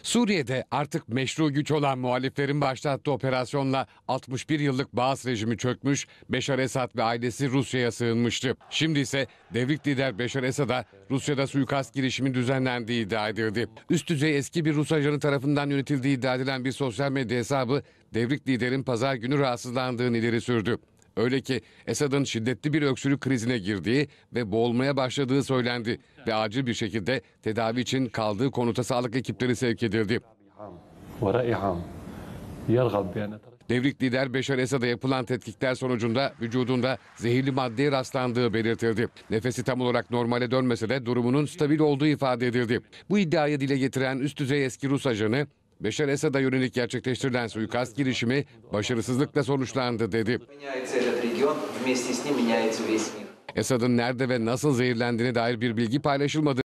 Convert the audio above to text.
Suriye'de artık meşru güç olan muhaliflerin başlattığı operasyonla 61 yıllık Baas rejimi çökmüş, Beşar Esad ve ailesi Rusya'ya sığınmıştı. Şimdi ise devrik lider Beşar Esad'a Rusya'da suikast girişimi düzenlendiği iddia edildi. Üst düzey eski bir Rus ajanı tarafından yönetildiği iddia edilen bir sosyal medya hesabı devrik liderin pazar günü rahatsızlandığını ileri sürdü. Öyle ki Esad'ın şiddetli bir öksürük krizine girdiği ve boğulmaya başladığı söylendi ve acil bir şekilde tedavi için kaldığı konuta sağlık ekipleri sevk edildi. Devrik lider Beşar Esad'a yapılan tetkikler sonucunda vücudunda zehirli maddeye rastlandığı belirtildi. Nefesi tam olarak normale dönmese de durumunun stabil olduğu ifade edildi. Bu iddiayı dile getiren üst düzey eski Rus ajanı, Beşar Esad'a yönelik gerçekleştirilen suikast girişimi başarısızlıkla sonuçlandı dedi. Esad'ın nerede ve nasıl zehirlendiğine dair bir bilgi paylaşılmadı.